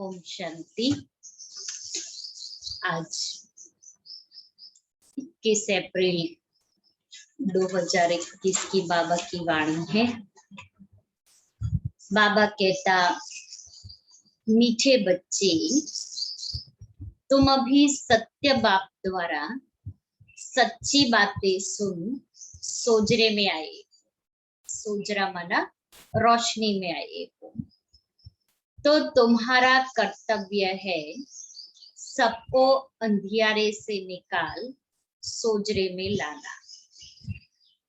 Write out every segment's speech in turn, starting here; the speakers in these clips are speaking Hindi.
ओम शांति। आज 21 अप्रैल 2021 की बाबा की वाणी है। बाबा कहता, मीठे बच्चे, तुम अभी सत्य बाप द्वारा सच्ची बातें सुन सोजरे में आए। सोजरा माना रोशनी में आए हो, तो तुम्हारा कर्तव्य है सबको अंधियारे से निकाल सोजरे में लाना।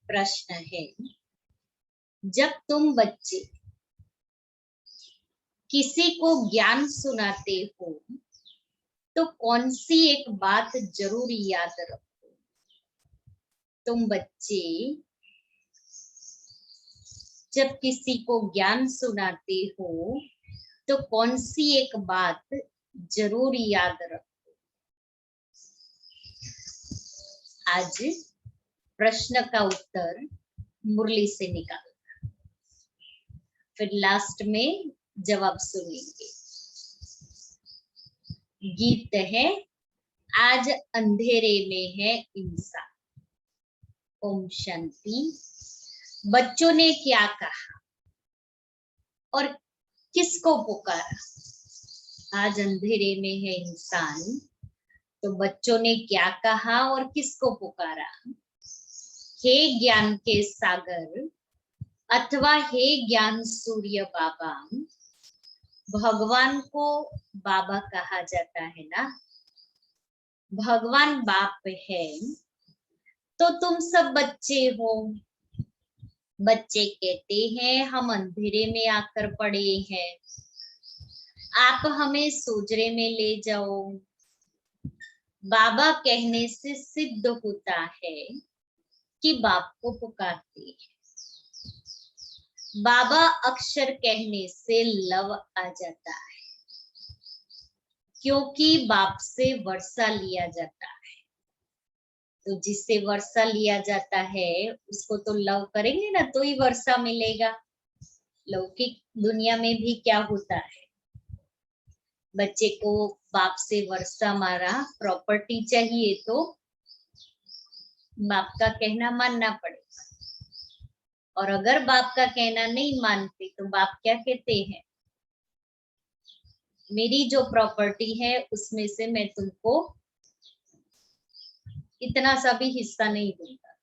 प्रश्न है, जब तुम बच्चे किसी को ज्ञान सुनाते हो तो कौन सी एक बात जरूर याद रखो। तुम बच्चे जब किसी को ज्ञान सुनाते हो तो कौन सी एक बात जरूर याद रखो। आज प्रश्न का उत्तर मुरली से निकालना, फिर लास्ट में जवाब सुनेंगे। गीत है, आज अंधेरे में है इंसान। ओम शांति। बच्चों ने क्या कहा और किसको पुकारा? आज अंधेरे में है इंसान, तो बच्चों ने क्या कहा और किसको पुकारा? हे ज्ञान के सागर अथवा हे ज्ञान सूर्य बाबा। भगवान को बाबा कहा जाता है ना। भगवान बाप है, तो तुम सब बच्चे हो। बच्चे कहते हैं हम अंधेरे में आकर पड़े हैं, आप हमें सोजरे में ले जाओ। बाबा कहने से सिद्ध होता है कि बाप को पुकारते हैं। बाबा अक्षर कहने से लव आ जाता है, क्योंकि बाप से वर्षा लिया जाता है। तो जिससे वर्षा लिया जाता है उसको तो लव करेंगे ना, तो ही वर्षा मिलेगा। लौकिक दुनिया में भी क्या होता है, बच्चे को बाप से वर्षा मारा, प्रॉपर्टी चाहिए तो बाप का कहना मानना पड़ेगा। और अगर बाप का कहना नहीं मानते तो बाप क्या कहते हैं, मेरी जो प्रॉपर्टी है उसमें से मैं तुमको इतना सा भी हिस्सा नहीं दूंगा।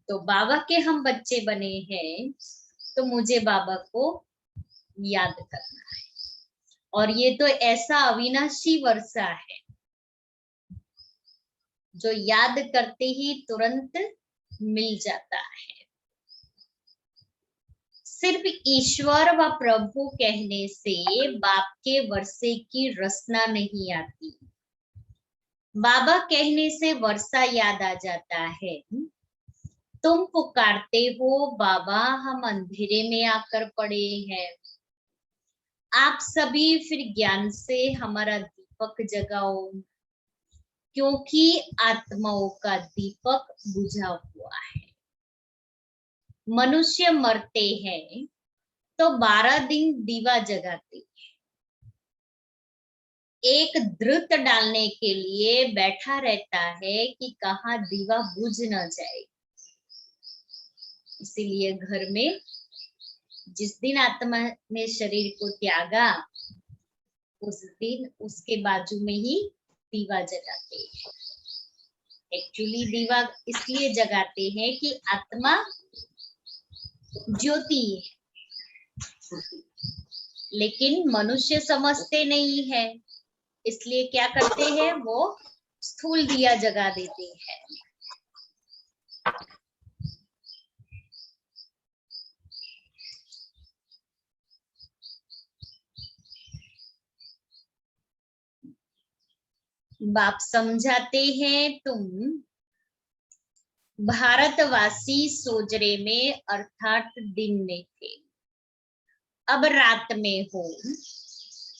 तो बाबा के हम बच्चे बने हैं, तो मुझे बाबा को याद करना है। और ये तो ऐसा अविनाशी वर्षा है जो याद करते ही तुरंत मिल जाता है। सिर्फ ईश्वर व प्रभु कहने से बाप के वर्षे की रसना नहीं आती। बाबा कहने से वर्षा याद आ जाता है। तुम पुकारते हो बाबा हम अंधेरे में आकर पड़े हैं, आप सभी फिर ज्ञान से हमारा दीपक जगाओ, क्योंकि आत्माओं का दीपक बुझा हुआ है। मनुष्य मरते हैं तो 12 दिन दीवा जगाते हैं, एक धृत डालने के लिए बैठा रहता है कि कहाँ दीवा बुझ न जाए। इसीलिए घर में जिस दिन आत्मा ने शरीर को त्यागा उस दिन उसके बाजू में ही दीवा जगाते हैं। एक्चुअली दीवा इसलिए जगाते हैं कि आत्मा ज्योति है, लेकिन मनुष्य समझते नहीं है, इसलिए क्या करते हैं, वो स्थूल दिया जगा देते हैं। बाप समझाते हैं, तुम भारतवासी सोजरे में अर्थात दिन में थे, अब रात में हो।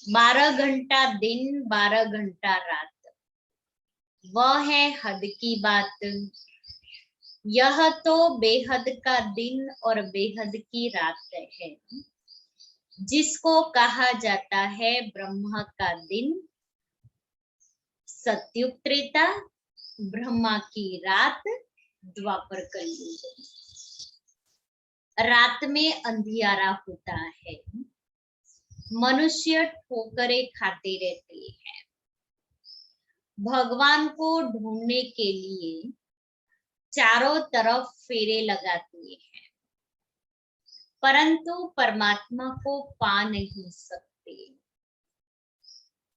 12 घंटा दिन 12 घंटा रात, वह है हद की बात। यह तो बेहद का दिन और बेहद की रात है। जिसको कहा जाता है ब्रह्मा का दिन, सतयुग त्रेता, ब्रह्मा की रात, द्वापर कलयुग। रात में अंधियारा होता है, मनुष्य ठोकरें खाते रहते हैं, भगवान को ढूंढने के लिए चारों तरफ फेरे लगाते हैं, परंतु परमात्मा को पा नहीं सकते।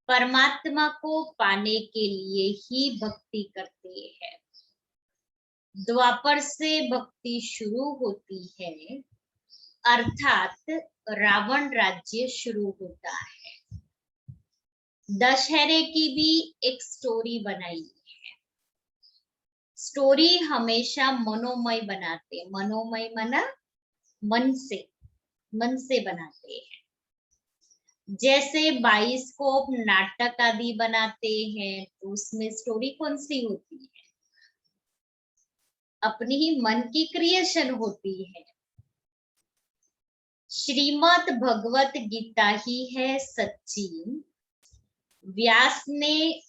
परमात्मा को पाने के लिए ही भक्ति करते हैं। द्वापर से भक्ति शुरू होती है, अर्थात रावण राज्य शुरू होता है। दशहरे की भी एक स्टोरी बनाई है। स्टोरी हमेशा मनोमय बनाते, मनोमय मना मन से बनाते हैं। जैसे बाइस्कोप नाटक आदि बनाते हैं, तो उसमें स्टोरी कौन सी होती है? अपनी ही मन की क्रिएशन होती है। श्रीमद् भगवत गीता ही है सच्ची। व्यास ने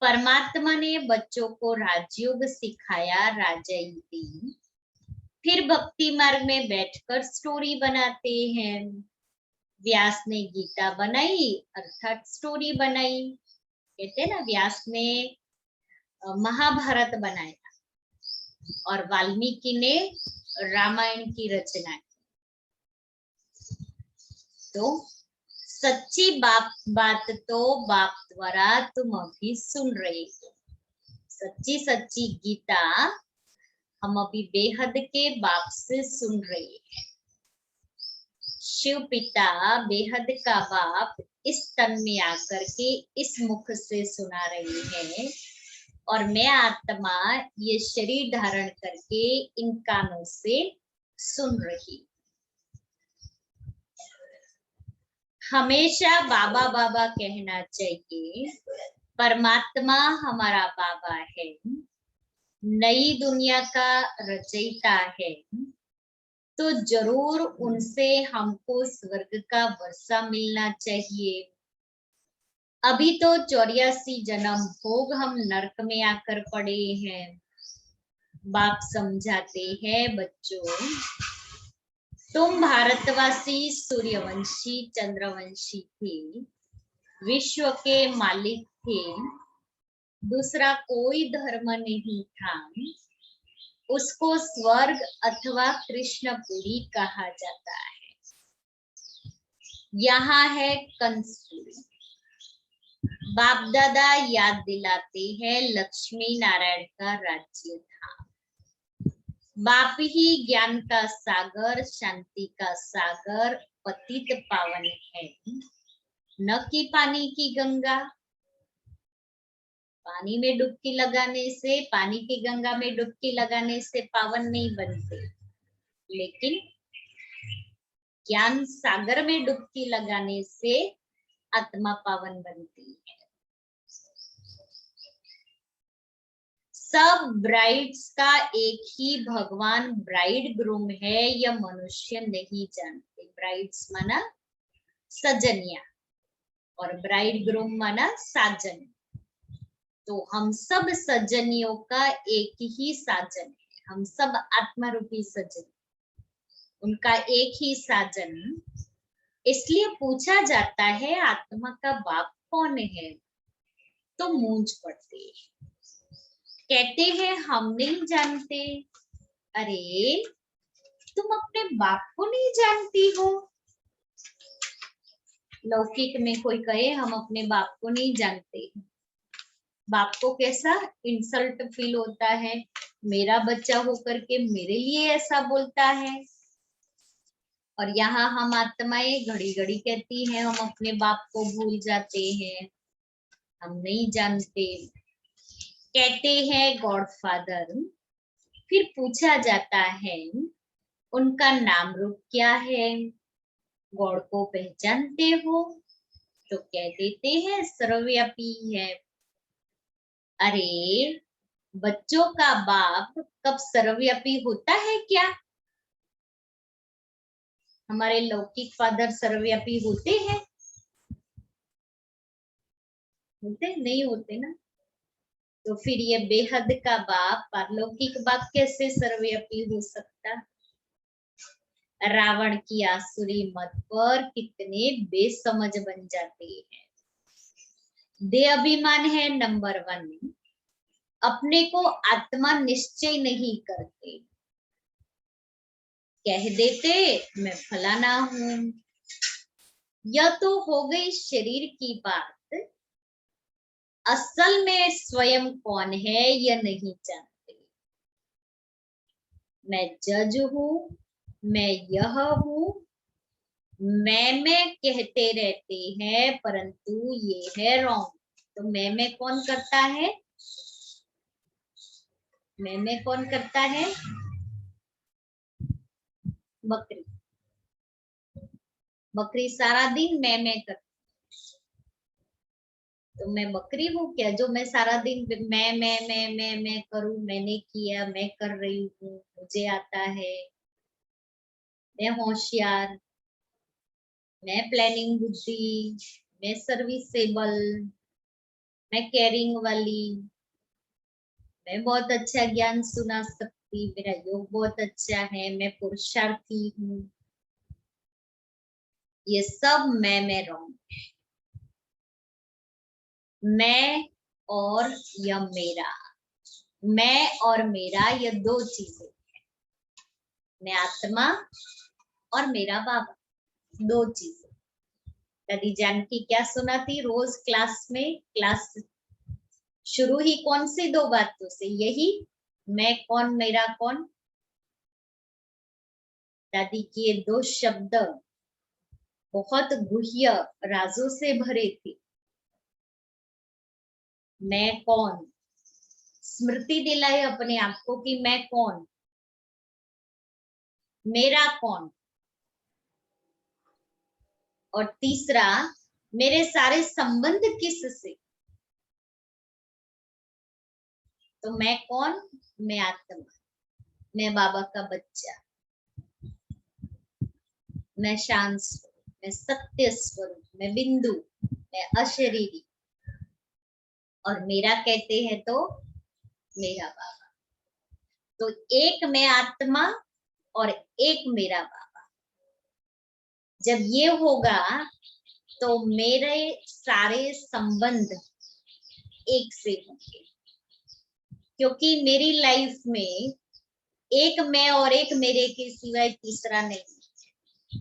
परमात्मा ने बच्चों को राजयोग सिखाया, राजाई दी, फिर भक्ति मार्ग में बैठकर स्टोरी बनाते हैं। व्यास ने गीता बनाई अर्थात स्टोरी बनाई। कहते हैं ना, व्यास ने महाभारत बनाया और वाल्मीकि ने रामायण की रचना की। तो सच्ची बात तो बाप द्वारा तुम अभी सुन रहे हो। सच्ची सच्ची गीता हम अभी बेहद के बाप से सुन रहे हैं। शिव पिता बेहद का बाप इस तन में आकर के इस मुख से सुना रहे हैं, और मैं आत्मा ये शरीर धारण करके इन कानों से सुन रही। हमेशा बाबा बाबा कहना चाहिए। परमात्मा हमारा बाबा है, नई दुनिया का रचयिता है, तो जरूर उनसे हमको स्वर्ग का वर्षा मिलना चाहिए। अभी तो 84 जन्म भोग हम नरक में आकर पड़े हैं। बाप समझाते हैं, बच्चों तुम भारतवासी सूर्यवंशी चंद्रवंशी थे, विश्व के मालिक थे, दूसरा कोई धर्म नहीं था। उसको स्वर्ग अथवा कृष्णपुरी कहा जाता है। यहाँ है कंसपुरी। बाप दादा याद दिलाते हैं, लक्ष्मी नारायण का राज्य था। बाप ही ज्ञान का सागर, शांति का सागर, पतित पावन है, न कि पानी की गंगा। पानी में डुबकी लगाने से, पानी की गंगा में डुबकी लगाने से पावन नहीं बनते, लेकिन ज्ञान सागर में डुबकी लगाने से आत्मा पावन बनती है। सब ब्राइड्स का एक ही भगवान ब्राइड ग्रूम है, यह मनुष्य नहीं जानते। ब्राइड्स माना सजनिया और ब्राइड ग्रूम माना साजन। तो हम सब सजनियों का एक ही साजन है, हम सब आत्मा रूपी सजन, उनका एक ही साजन। इसलिए पूछा जाता है आत्मा का बाप कौन है, तो मूंझ पड़ते हैं, कहते हैं हम नहीं जानते। अरे तुम अपने बाप को नहीं जानती हो? लौकिक में कोई कहे हम अपने बाप को नहीं जानते, बाप को कैसा इंसल्ट फील होता है, मेरा बच्चा होकर के मेरे लिए ऐसा बोलता है। और यहाँ हम आत्माएं घड़ी घड़ी कहती हैं हम अपने बाप को भूल जाते हैं, हम नहीं जानते। कहते हैं गॉडफादर। फिर पूछा जाता है उनका नाम रूप क्या है, गॉड को पहचानते हो? तो कह देते हैं सर्वव्यापी है। अरे बच्चों का बाप कब सर्वव्यापी होता है क्या? हमारे लौकिक फादर सर्वव्यापी होते हैं? होते नहीं होते ना। तो फिर ये बेहद का बाप पारलौकिक बाप कैसे सर्वव्यापी हो सकता? रावण की आसुरी मत पर कितने बेसमझ बन जाते हैं। देह अभिमान है नंबर 1, अपने को आत्मा निश्चय नहीं करते, कह देते मैं फलाना हूं। यह तो हो गई शरीर की बात, असल में स्वयं कौन है यह नहीं जानते। मैं जज हूं, मैं यह हूं, मैं कहते रहते हैं, परंतु ये है रॉन्ग। तो मैं कौन करता है? मैं कौन करता है? बकरी। बकरी सारा दिन मैं करती। तो मैं बकरी हूँ क्या जो मैं सारा दिन मैं करूं, मैंने किया, मैं कर रही हूँ, मुझे आता है, मैं होशियार, मैं प्लानिंग बुद्धि, मैं सर्विसेबल, मैं केयरिंग वाली, मैं बहुत अच्छा ज्ञान सुना सकती, मेरा योग बहुत अच्छा है, मैं पुरुषार्थी हूँ। ये सब मैं रॉन्ग। मैं और या मेरा, मैं और मेरा ये दो चीजें, मैं आत्मा और मेरा बाबा, दो चीजें। दादी जानकी क्या सुनाती रोज क्लास में? क्लास शुरू ही कौन सी दो बातों से? यही मैं कौन मेरा कौन। दादी के ये दो शब्द बहुत गुह्य राजों से भरे थे। मैं कौन, स्मृति दिलाए अपने आप को कि मैं कौन, मेरा कौन, और तीसरा मेरे सारे संबंध किससे। तो मैं कौन? मैं आत्मा, मैं बाबा का बच्चा, मैं शांत स्वरूप, मैं सत्य स्वरूप, मैं बिंदु, मैं अशरीरी, और मेरा कहते हैं तो मेरा बाबा। तो एक मैं आत्मा और एक मेरा बाबा। जब ये होगा तो मेरे सारे संबंध एक से होंगे, क्योंकि मेरी लाइफ में एक मैं और एक मेरे के सिवाय तीसरा नहीं।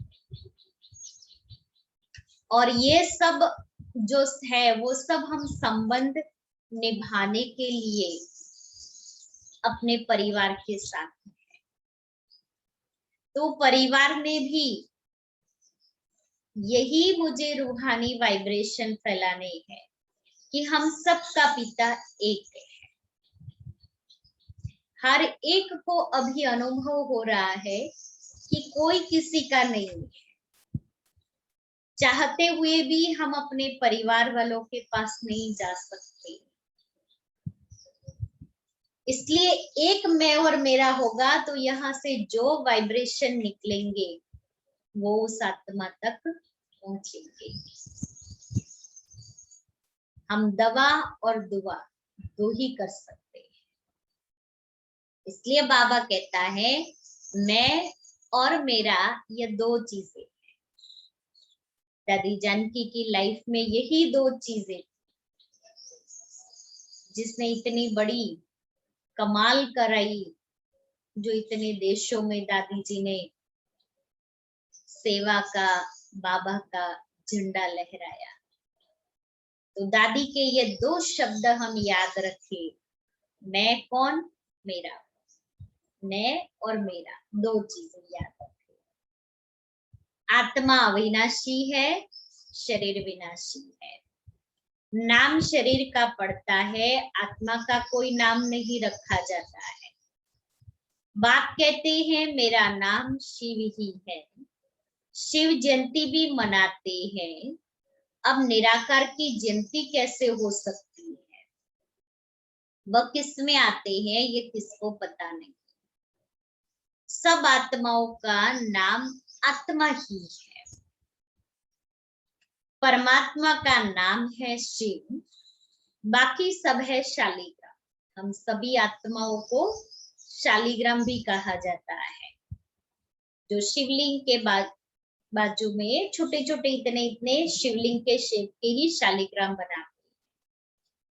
और ये सब जो है वो सब हम संबंध निभाने के लिए अपने परिवार के साथ है। तो परिवार में भी यही मुझे रूहानी वाइब्रेशन फैलाने हैं कि हम सबका पिता एक है। हर एक को अभी अनुभव हो रहा है कि कोई किसी का नहीं है। चाहते हुए भी हम अपने परिवार वालों के पास नहीं जा सकते। इसलिए एक मैं और मेरा होगा तो यहाँ से जो वाइब्रेशन निकलेंगे वो उस आत्मा तक पहुंचेंगे। हम दवा और दुआ दो ही कर सकते हैं। इसलिए बाबा कहता है मैं और मेरा ये दो चीजें। दादी जानकी की लाइफ में यही दो चीजें जिसने इतनी बड़ी कमाल कराई, जो इतने देशों में दादी जी ने सेवा का, बाबा का झंडा लहराया। तो दादी के ये दो शब्द हम याद रखें, मैं कौन, मेरा, मैं और मेरा, दो चीजें याद रखें। आत्मा अविनाशी है, शरीर विनाशी है। नाम शरीर का पड़ता है, आत्मा का कोई नाम नहीं रखा जाता है। बाप कहते हैं मेरा नाम शिव ही है, शिव जयंती भी मनाते हैं। अब निराकार की जयंती कैसे हो सकती है? वह किस में आते हैं ये किसको पता नहीं। सब आत्माओं का नाम आत्मा ही है। परमात्मा का नाम है शिव, बाकी सब है शालिग्राम। हम सभी आत्माओं को शालिग्राम भी कहा जाता है। जो शिवलिंग के बाजू में छोटे छोटे इतने इतने शिवलिंग के शेप के ही शालिग्राम बनाते हैं।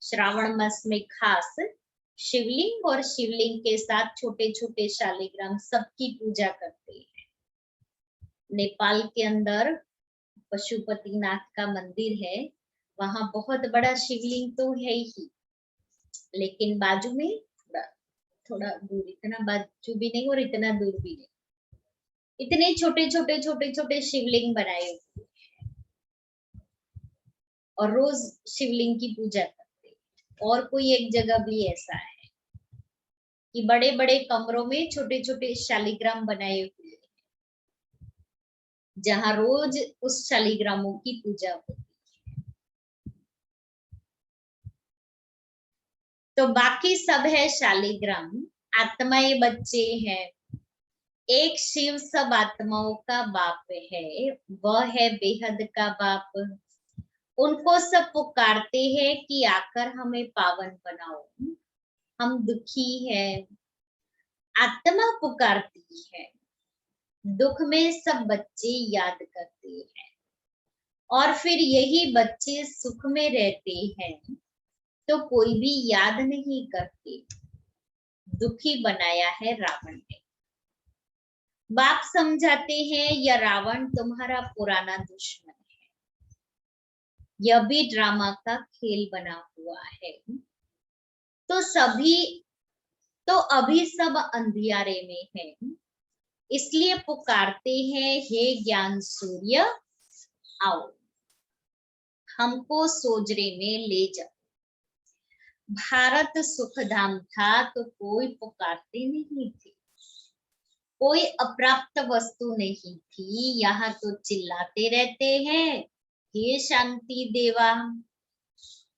श्रावण मास में खास शिवलिंग और शिवलिंग के साथ छोटे छोटे शालिग्राम सबकी पूजा करते हैं। नेपाल के अंदर पशुपतिनाथ का मंदिर है, वहां बहुत बड़ा शिवलिंग तो है ही, लेकिन बाजू में थोड़ा दूर, इतना बाजू भी नहीं और इतना दूर भी नहीं, इतने छोटे छोटे छोटे छोटे शिवलिंग बनाए हुए और रोज शिवलिंग की पूजा करते हैं। और कोई एक जगह भी ऐसा है कि बड़े बड़े कमरों में छोटे छोटे शालिग्राम बनाए हुए हैं, जहां रोज उस शालिग्रामों की पूजा होती है। तो बाकी सब है शालिग्राम, आत्माएं बच्चे हैं। एक शिव सब आत्माओं का बाप है, वह है बेहद का बाप। उनको सब पुकारते हैं कि आकर हमें पावन बनाओ, हम दुखी हैं। आत्मा पुकारती है, दुख में सब बच्चे याद करते हैं, और फिर यही बच्चे सुख में रहते हैं तो कोई भी याद नहीं करते। दुखी बनाया है रावण ने। बाप समझाते हैं यह रावण तुम्हारा पुराना दुश्मन है, यह भी ड्रामा का खेल बना हुआ है। तो अभी सब अंधियारे में है, इसलिए पुकारते हैं हे ज्ञान सूर्य आओ, हमको सोजरे में ले जाओ। भारत सुखधाम था तो कोई पुकारते नहीं थे, कोई अप्राप्त वस्तु नहीं थी। यहाँ तो चिल्लाते रहते हैं हे शांति देवा,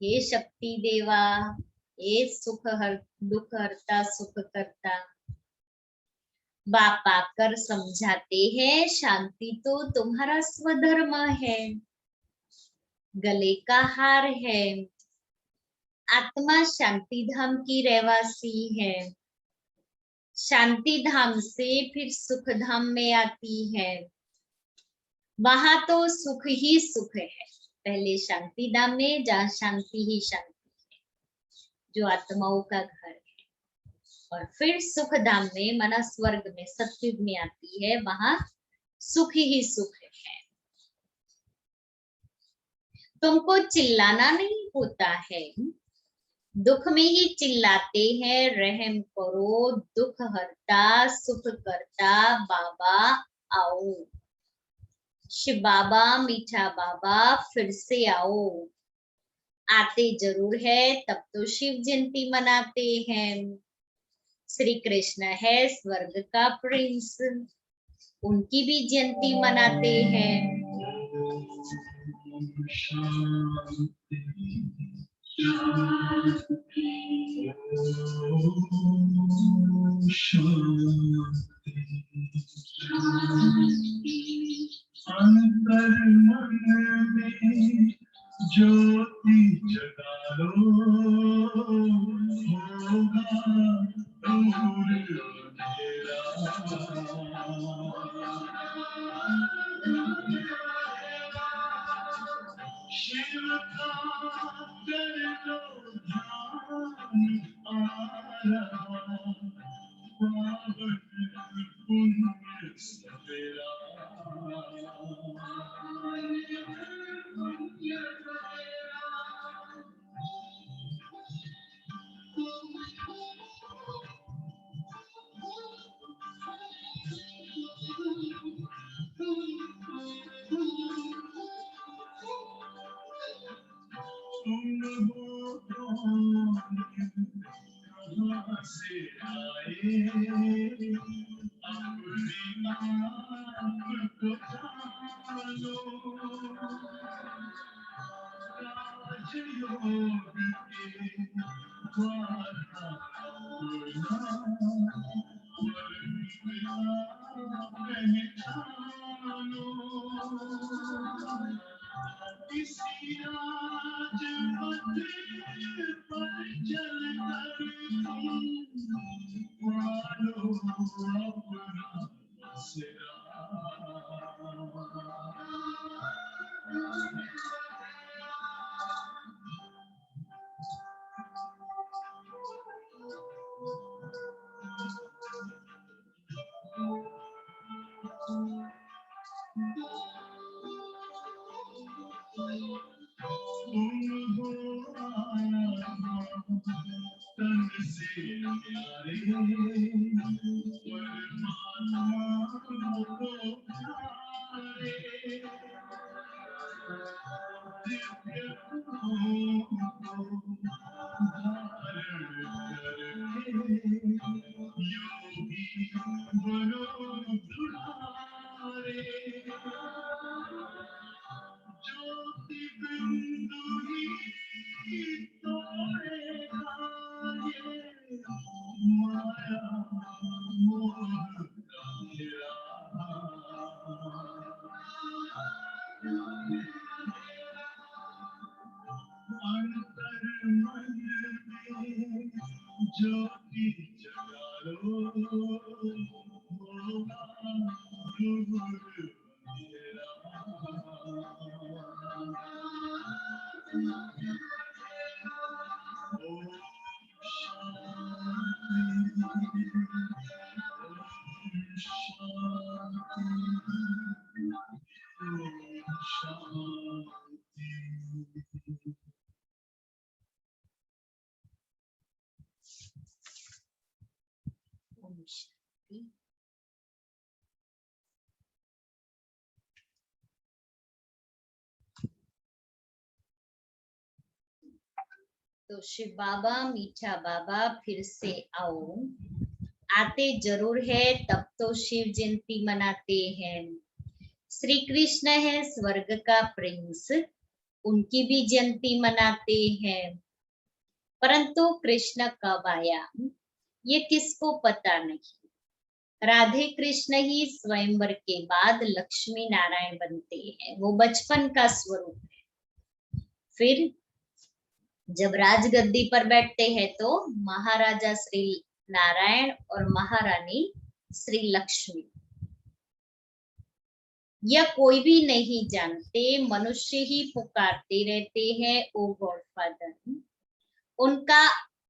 हे शक्ति देवा, हे दुख हरता सुख करता। बाप आकर समझाते हैं शांति तो तुम्हारा स्वधर्म है, गले का हार है। आत्मा शांति धाम की रहवासी है, शांति धाम से फिर सुख धाम में आती है। वहां तो सुख ही सुख है, पहले शांति धाम में जहाँ शांति ही शांति है, जो आत्माओं का घर है। और फिर सुख धाम में मना स्वर्ग में सतयुग में आती है, वहां सुख ही सुख है। तुमको चिल्लाना नहीं होता है, दुख में ही चिल्लाते हैं रहम करो दुख हरता सुख करता बाबा आओ। शिव बाबा मीठा बाबा फिर से आओ। आते जरूर है तब तो शिव जयंती मनाते हैं। श्री कृष्ण है स्वर्ग का प्रिंस, उनकी भी जयंती मनाते हैं। अंतर मन में ज्योति जगा लो, होगा दूर अंधेरा। शिव का कर लो ध्यान आ रहा, पावन पुण्य सवेरा। से आए अपनी नाम को जानो, राजयोग के द्वारा पहचानो। ओम शांति। तो शिव बाबा, मीठा बाबा, फिर से आओ। आते जरूर है, तब तो शिव जयंती मनाते हैं। श्री कृष्ण है स्वर्ग का प्रिंस, उनकी भी जयंती मनाते हैं। परंतु कृष्ण कब आया ये किसको पता नहीं। राधे कृष्ण ही स्वयंवर के बाद लक्ष्मी नारायण बनते हैं, वो बचपन का स्वरूप है। फिर जब राजगद्दी पर बैठते हैं तो महाराजा श्री नारायण और महारानी श्री लक्ष्मी, यह कोई भी नहीं जानते, मनुष्य ही पुकारते रहते हैं ओ गॉडफादर। उनका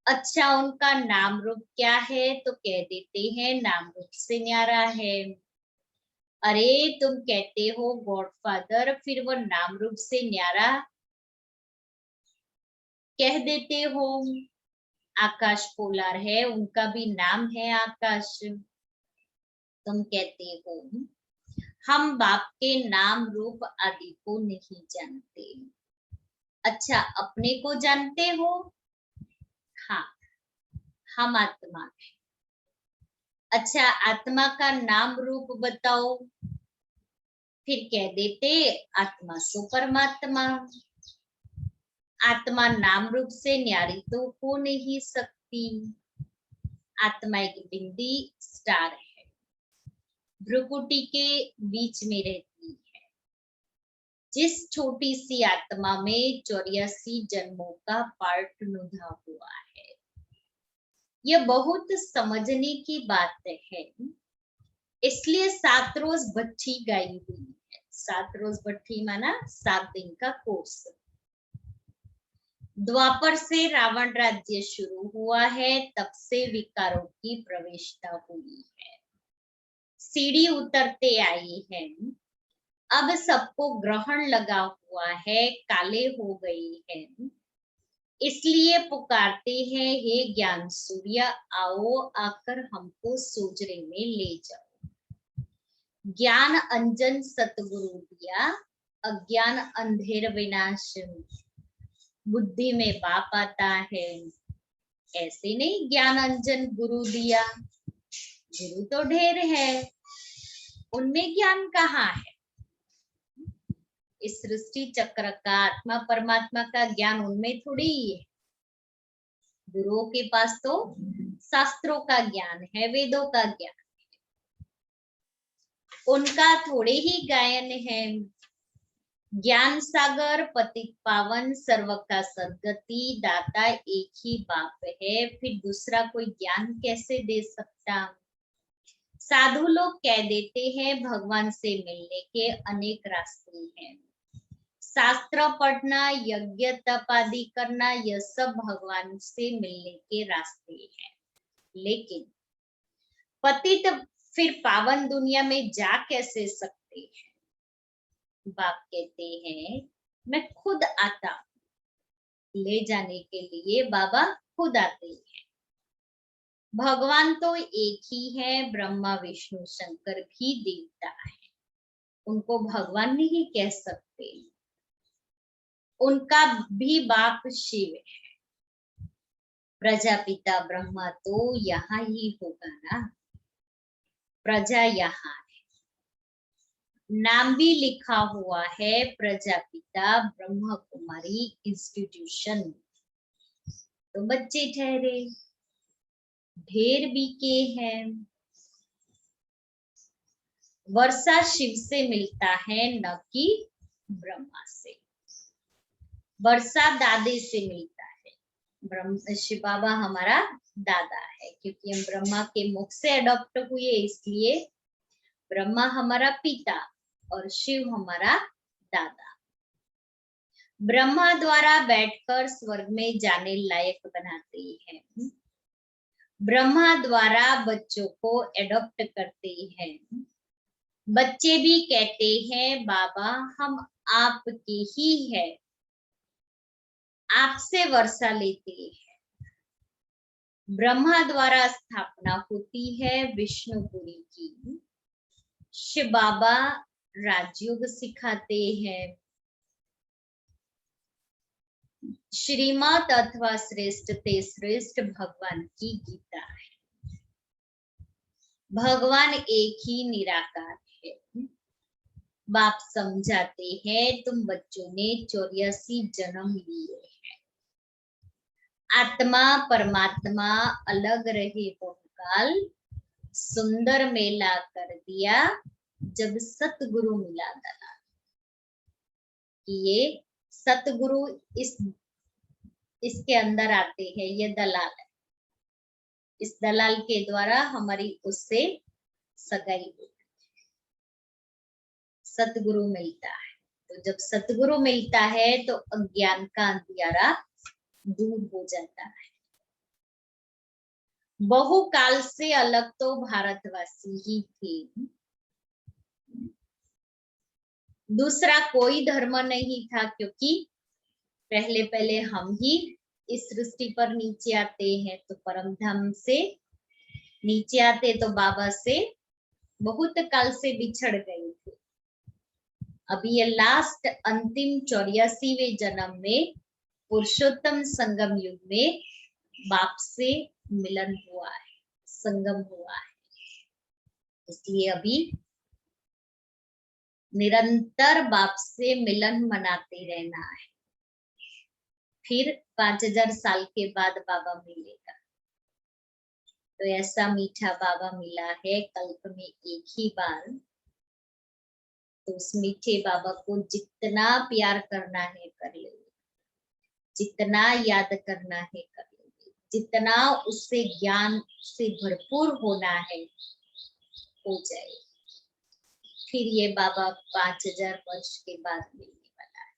उनका नाम रूप क्या है तो कह देते हैं नाम रूप से न्यारा है। अरे तुम कहते हो गॉडफादर, फिर वो नाम रूप से न्यारा कह देते हो। आकाश पोलार है, उनका भी नाम है आकाश। तुम कहते हो हम बाप के नाम रूप आदि को नहीं जानते। अच्छा, अपने को जानते हो? हाँ, हम आत्मा है। अच्छा, आत्मा का नाम रूप बताओ। फिर कह देते आत्मा सो परमात्मा। आत्मा नाम रूप से न्यारी तो हो नहीं सकती। आत्मा एक बिंदी स्टार है, भ्रुकुटी के बीच में रहती है। जिस छोटी सी आत्मा में 84 जन्मों का पार्ट नुधा हुआ है। यह बहुत समझने की बात है, इसलिए 7 रोज भट्ठी गाई हुई है। 7 रोज भट्ठी माना 7 दिन का कोर्स। द्वापर से रावण राज्य शुरू हुआ है, तब से विकारों की प्रवेशता हुई है। सीढ़ी उतरते आई है, अब सबको ग्रहण लगा हुआ है, काले हो गए हैं। इसलिए पुकारते हैं हे ज्ञान सूर्य, आओ आकर हमको सोजरे में ले जाओ। ज्ञान अंजन सतगुरु दिया, अज्ञान अंधेर विनाश। बुद्धि में बाप आता है, ऐसे नहीं ज्ञान अंजन गुरु दिया। गुरु तो ढेर है, उनमें ज्ञान कहाँ है? इस सृष्टि चक्र का, आत्मा परमात्मा का ज्ञान उनमें थोड़ी ही है। गुरुओं के पास तो शास्त्रों का ज्ञान है, वेदों का ज्ञान है, उनका थोड़े ही गायन है। ज्ञान सागर पतित पावन सर्व का सद्गति दाता एक ही बाप है, फिर दूसरा कोई ज्ञान कैसे दे सकता? साधु लोग कह देते हैं भगवान से मिलने के अनेक रास्ते हैं। शास्त्र पढ़ना, यज्ञ तप आदि करना, यह सब भगवान से मिलने के रास्ते हैं। लेकिन पतित फिर पावन दुनिया में जा कैसे सकते हैं? बाप कहते हैं मैं खुद आता हूँ। ले जाने के लिए बाबा खुद आते हैं। भगवान तो एक ही है, ब्रह्मा विष्णु शंकर भी देवता है, उनको भगवान नहीं कह सकते। उनका भी बाप शिव है। प्रजापिता ब्रह्मा तो यहाँ ही होगा ना, प्रजा यहाँ है, नाम भी लिखा हुआ है प्रजापिता ब्रह्म कुमारी इंस्टीट्यूशन। तो बच्चे ठहरे, ढेर बीके हैं। वर्षा शिव से मिलता है, न कि ब्रह्मा से। वर्षा दादे से मिलता है। ब्रह्म शिव बाबा हमारा दादा है, क्योंकि हम ब्रह्मा के मुख से अडॉप्ट हुए, इसलिए ब्रह्मा हमारा पिता और शिव हमारा दादा। ब्रह्मा द्वारा बैठकर स्वर्ग में जाने लायक बनाते हैं। ब्रह्मा द्वारा बच्चों को एडॉप्ट करते हैं। बच्चे भी कहते हैं बाबा हम आपके ही है, आपसे वर्षा लेते हैं। ब्रह्मा द्वारा स्थापना होती है विष्णुपुरी की। शिव बाबा राजयोग सिखाते हैं। श्रीमत अथवा श्रेष्ठ ते श्रेष्ठ भगवान की गीता है। भगवान एक ही निराकार है। बाप समझाते हैं तुम बच्चों ने 84 जन्म लिए हैं। आत्मा परमात्मा अलग रहे बहुकाल, सुंदर मेला कर दिया जब सतगुरु मिला दलाल। ये सतगुरु इसके अंदर आते हैं, ये दलाल है। इस दलाल के द्वारा हमारी उससे सगाई होती है, सतगुरु मिलता है। तो जब सतगुरु मिलता है तो अज्ञान का अंधियारा दूर हो जाता है। बहुकाल से अलग तो भारतवासी ही थे, दूसरा कोई धर्म नहीं था, क्योंकि पहले हम ही इस सृष्टि पर नीचे आते हैं। तो परम धाम से नीचे आते तो बाबा से बहुत काल से बिछड़ गए थे। अभी ये लास्ट अंतिम 84वें जन्म में पुरुषोत्तम संगम युग में बाप से मिलन हुआ है, संगम हुआ है। इसलिए अभी निरंतर बाप से मिलन मनाते रहना है। फिर 5000 साल के बाद बाबा मिलेगा। तो ऐसा मीठा बाबा मिला है कल्प में एक ही बार। तो उस मीठे बाबा को जितना प्यार करना है कर ले, जितना याद करना है कर ले, जितना उससे ज्ञान से भरपूर होना है हो जाए। फिर ये बाबा 5000 वर्ष के बाद मिलने वाला है।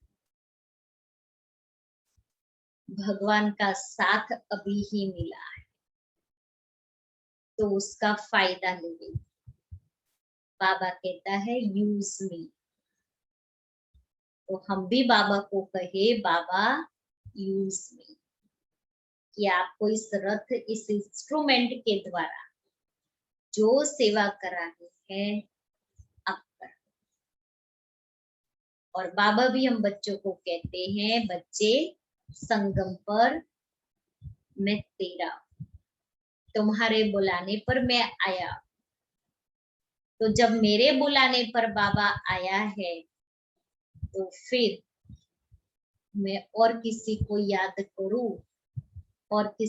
भगवान का साथ अभी ही मिला है, तो उसका फायदा ले। बाबा कहता है यूज मी। तो हम भी बाबा को कहे बाबा यूज मी, कि आपको इस रथ, इस इंस्ट्रूमेंट के द्वारा जो सेवा करानी है आप करो। और बाबा भी हम बच्चों को कहते हैं बच्चे संगम पर मैं तेरा, तुम्हारे बुलाने पर मैं आया। तो जब मेरे बुलाने पर बाबा आया है तो फिर मैं और किसी को याद करूं और किसी